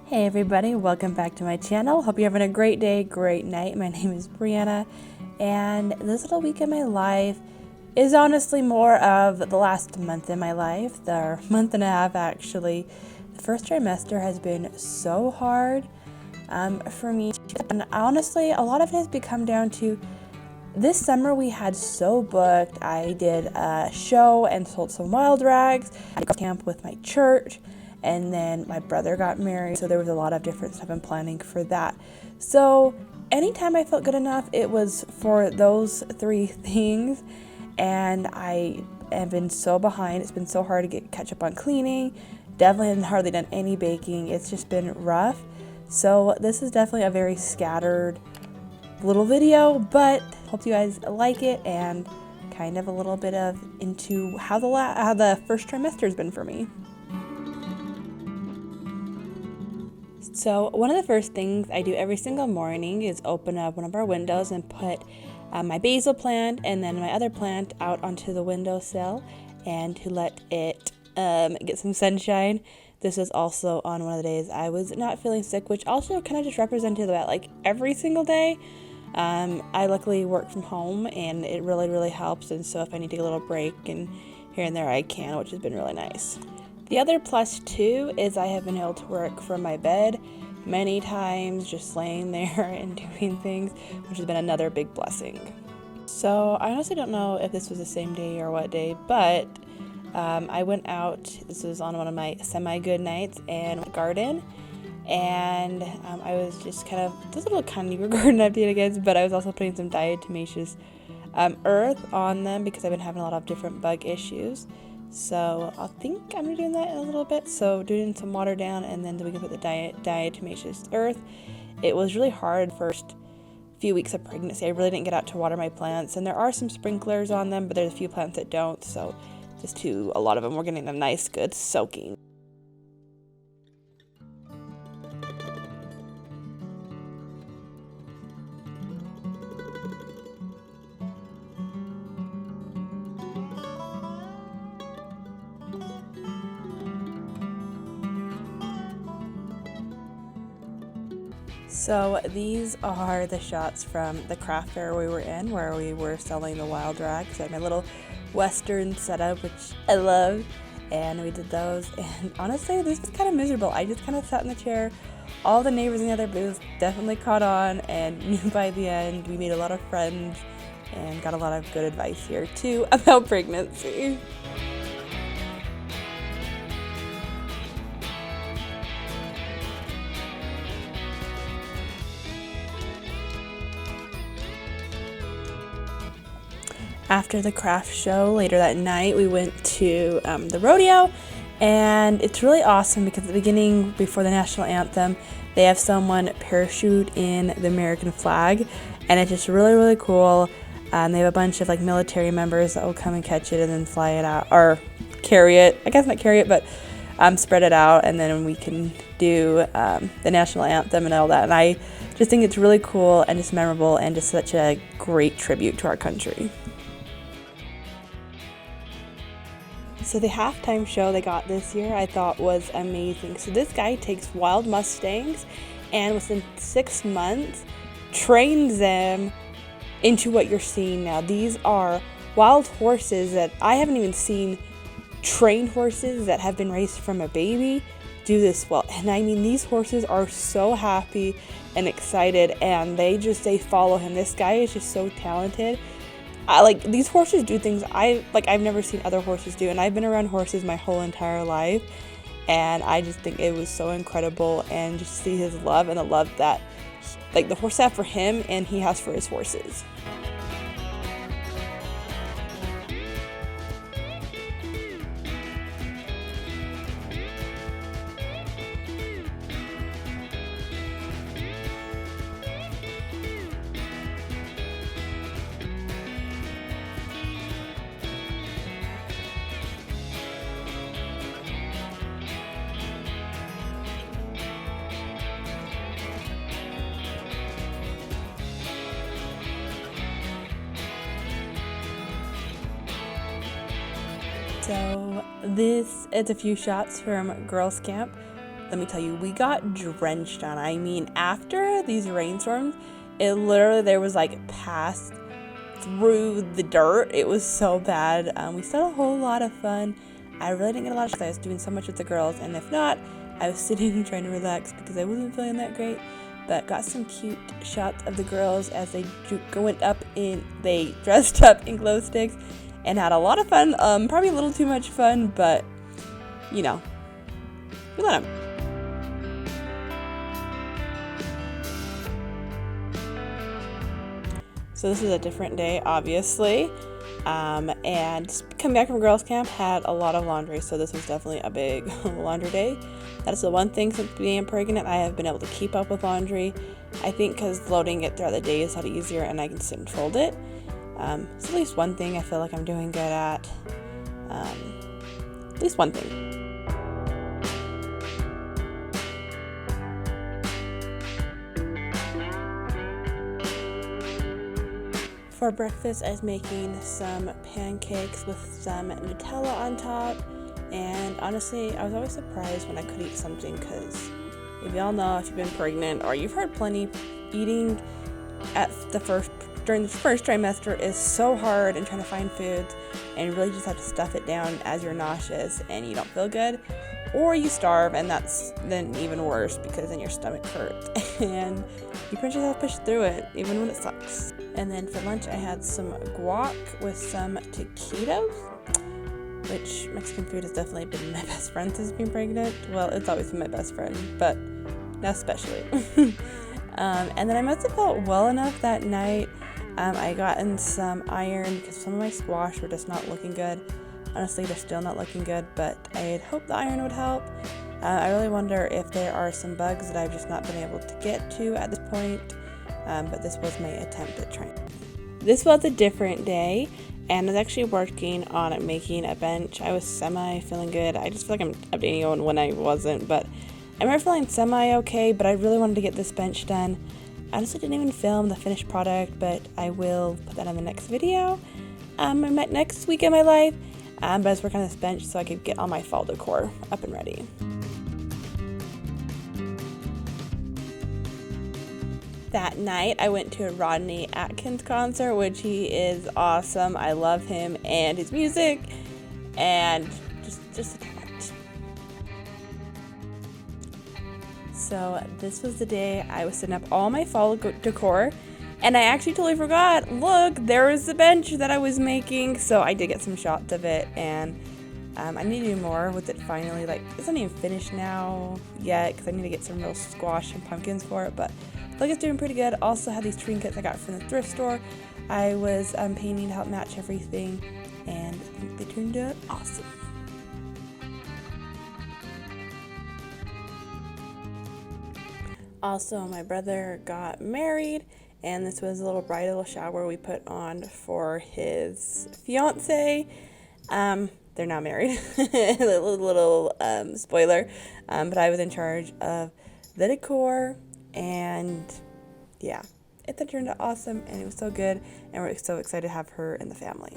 Hey everybody, welcome back to my channel. Hope you're having a great day, great night. My name is Brianna, and this little week in my life is honestly more of the last month in my life, the month and a half actually. The first trimester has been so hard for me, and honestly, a lot of it has become down to this summer we had so booked. I did a show and sold some wild rags. I did camp with my church, and then my brother got married, so there was a lot of different stuff and planning for that. So anytime I felt good enough, it was for those three things, and I have been so behind. It's been so hard to catch up on cleaning. Definitely haven't hardly done any baking. It's just been rough. So this is definitely a very scattered little video, but hope you guys like it and kind of a little bit of into how the first trimester has been for me. So one of the first things I do every single morning is open up one of our windows and put my basil plant and then my other plant out onto the windowsill and to let it get some sunshine. This was also on one of the days I was not feeling sick, which also kind of just represented that like every single day. I luckily work from home and it really helps, and so if I need to take a little break and here and there I can, which has been really nice. The other plus too is I have been able to work from my bed many times, just laying there and doing things, which has been another big blessing. So I honestly don't know if this was the same day or what day, but I went out, this was on one of my semi-good nights, and went garden. And I was just kind of, this little carnivore garden update again, but I was also putting some diatomaceous earth on them because I've been having a lot of different bug issues. So I think I'm doing that in a little bit. So doing some water down, and then we can put the diatomaceous earth. It was really hard first few weeks of pregnancy. I really didn't get out to water my plants, and there are some sprinklers on them, but there's a few plants that don't. So just a lot of them were getting a nice good soaking. So these are the shots from the craft fair we were in, where we were selling the wild rags. I had my little Western setup, which I love, and we did those. And honestly, this was kind of miserable. I just kind of sat in the chair. All the neighbors in the other booth definitely caught on, and by the end, we made a lot of friends and got a lot of good advice here too about pregnancy. After the craft show later that night, we went to the rodeo, and it's really awesome because at the beginning, before the national anthem, they have someone parachute in the American flag, and it's just really cool. They have a bunch of like military members that will come and catch it and then fly it out, or carry it. I guess not carry it, but spread it out, and then we can do the national anthem and all that. And I just think it's really cool and just memorable and just such a great tribute to our country. So the halftime show they got this year I thought was amazing. So this guy takes wild Mustangs and within 6 months trains them into what you're seeing now. These are wild horses that I haven't even seen trained horses that have been raised from a baby do this well. And I mean, these horses are so happy and excited, and they follow him. This guy is just so talented. These horses do things I've never seen other horses do, and I've been around horses my whole entire life, and I just think it was so incredible, and just see his love and the love that the horse have for him and he has for his horses. So this is a few shots from Girls Camp. let me tell you, we got drenched on. I mean, after these rainstorms, it literally, there was like paths through the dirt. It was so bad. We still had a whole lot of fun. I really didn't get a lot of shots. I was doing so much with the girls, and if not, I was sitting trying to relax because I wasn't feeling that great. But got some cute shots of the girls as they they dressed up in glow sticks and had a lot of fun. Probably a little too much fun, but you know, we let them. So this is a different day, obviously, and coming back from girls camp, had a lot of laundry, so this was definitely a big laundry day. That is the one thing since being pregnant I have been able to keep up with laundry. I think because loading it throughout the day is a lot easier and I can sit and fold it. It's at least one thing I feel like I'm doing good at. At least one thing. For breakfast, I was making some pancakes with some Nutella on top, and honestly, I was always surprised when I could eat something, because if y'all know, if you've been pregnant or you've heard plenty, eating during the first trimester is so hard, and trying to find foods, and you really just have to stuff it down as you're nauseous and you don't feel good, or you starve, and that's then even worse because then your stomach hurts and you pretty much have to push through it even when it sucks. And then for lunch, I had some guac with some taquitos, which Mexican food has definitely been my best friend since being pregnant. Well, it's always been my best friend, but now especially. And then I must have felt well enough that night. I got in some iron because some of my squash were just not looking good. Honestly, they're still not looking good, but I had hoped the iron would help. I really wonder if there are some bugs that I've just not been able to get to at this point. But this was my attempt at trying. This was a different day, and I was actually working on making a bench. I was feeling good. I just feel like I'm updating you on when I wasn't, but I remember feeling okay, but I really wanted to get this bench done. I honestly didn't even film the finished product, but I will put that on the next video. Next week in my life, but I was working on this bench so I could get all my fall decor up and ready. That night, I went to a Rodney Atkins concert, which he is awesome. I love him and his music, and just a talent. So this was the day I was setting up all my fall decor, and I actually totally forgot. Look, there was the bench that I was making, so I did get some shots of it, and I need to do more with it finally. Like, it's not even finished now yet because I need to get some real squash and pumpkins for it, but I think it's doing pretty good. Also had these trinkets I got from the thrift store. I was painting to help match everything, and I think they turned out awesome. Also, my brother got married, and this was a little bridal shower we put on for his fiance. They're not married. little spoiler. But I was in charge of the decor. And yeah, it turned out awesome, and it was so good, and we're so excited to have her in the family.